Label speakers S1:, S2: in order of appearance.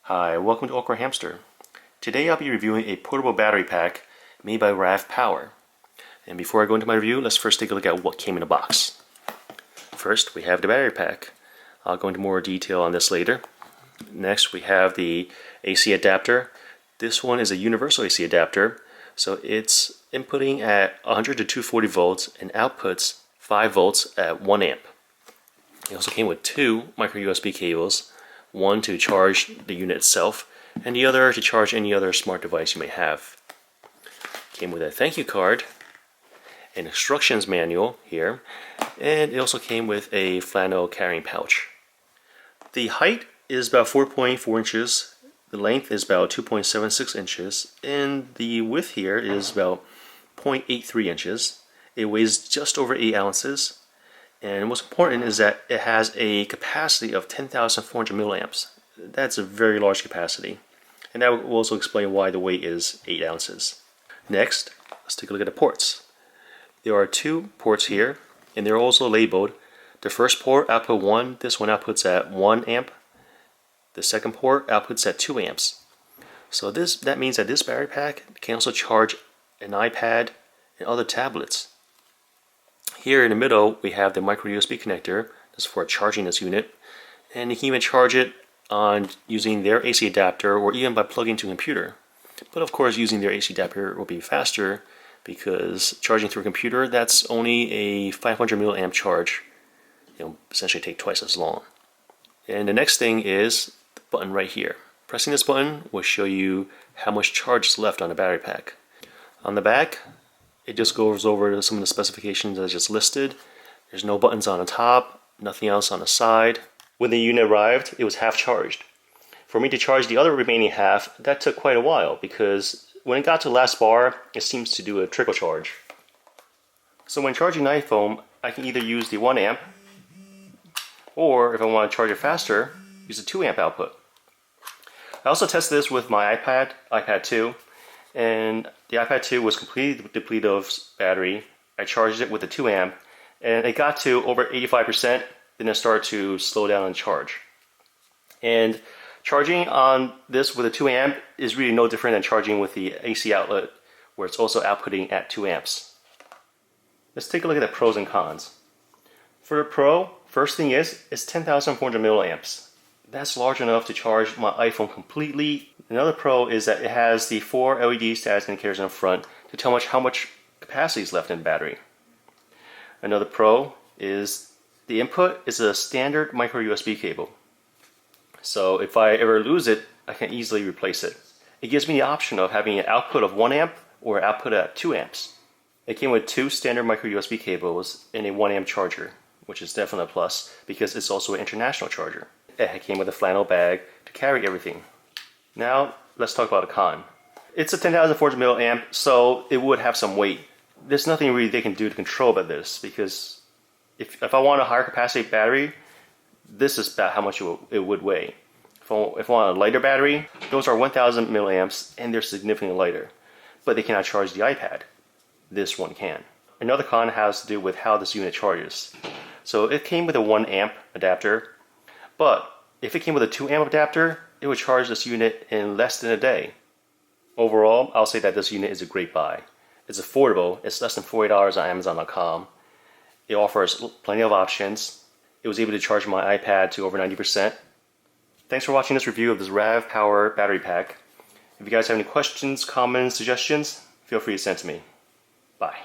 S1: Hi, welcome to AwkwardHamster. Today I'll be reviewing a portable battery pack made by RAVPower. And before I go into my review, let's first take a look at what came in the box. First, we have the battery pack. I'll go into more detail on this later. Next, we have the AC adapter. This one is a universal AC adapter, so it's inputting at 100 to 240 volts and outputs 5 volts at 1 amp. It also came with 2 micro USB cables, one to charge the unit itself, and the other to charge any other smart device you may have. Came with a thank you card, an instructions manual here, and it also came with a flannel carrying pouch. The height is about 4.4 inches, the length is about 2.76 inches, and the width here is about 0.83 inches. It weighs just over 8 ounces. And what's important is that it has a capacity of 10,400 milliamps. That's a very large capacity. And that will also explain why the weight is 8 ounces. Next, let's take a look at the ports. There are 2 ports here, and they're also labeled. The first port, output 1, this one outputs at 1 amp. The second port outputs at 2 amps. So that means that this battery pack can also charge an iPad and other tablets. Here in the middle, we have the micro USB connector. This is for charging this unit. And you can even charge it on using their AC adapter or even by plugging to a computer. But of course, using their AC adapter will be faster because charging through a computer, that's only a 500 milliamp charge. It'll essentially take twice as long. And the next thing is the button right here. Pressing this button will show you how much charge is left on the battery pack. On the back, it just goes over some of the specifications that I just listed. There's no buttons on the top, nothing else on the side. When the unit arrived, it was half charged. For me to charge the other remaining half, that took quite a while because when it got to the last bar, it seems to do a trickle charge. So when charging an iPhone, I can either use the 1 amp, or if I want to charge it faster, use the 2 amp output. I also tested this with my iPad 2, and the iPad 2 was completely depleted of battery. I charged it with the 2 amp, and it got to over 85%, then it started to slow down and charge. And charging on this with a 2 amp is really no different than charging with the AC outlet, where it's also outputting at 2 amps. Let's take a look at the pros and cons. For the pro, first thing is, it's 10,400 milliamps. That's large enough to charge my iPhone completely. Another pro is that it has the 4 LED status indicators in the front to tell how much capacity is left in the battery. Another pro is the input is a standard micro USB cable. So if I ever lose it, I can easily replace it. It gives me the option of having an output of 1 amp or output at 2 amps. It came with 2 standard micro USB cables and a 1 amp charger, which is definitely a plus because it's also an international charger. It came with a flannel bag to carry everything. Now, let's talk about a con. It's a 10,400 milliamp, so it would have some weight. There's nothing really they can do to control about this because if I want a higher capacity battery, this is about how much it would weigh. If I want a lighter battery, those are 1,000 milliamps and they're significantly lighter, but they cannot charge the iPad. This one can. Another con has to do with how this unit charges. So it came with a 1 amp adapter, but if it came with a 2 amp adapter, it would charge this unit in less than a day. Overall, I'll say that this unit is a great buy. It's affordable, it's less than $40 on Amazon.com. It offers plenty of options. It was able to charge my iPad to over 90%. Thanks for watching this review of this RAVPower battery pack. If you guys have any questions, comments, suggestions, feel free to send to me. Bye.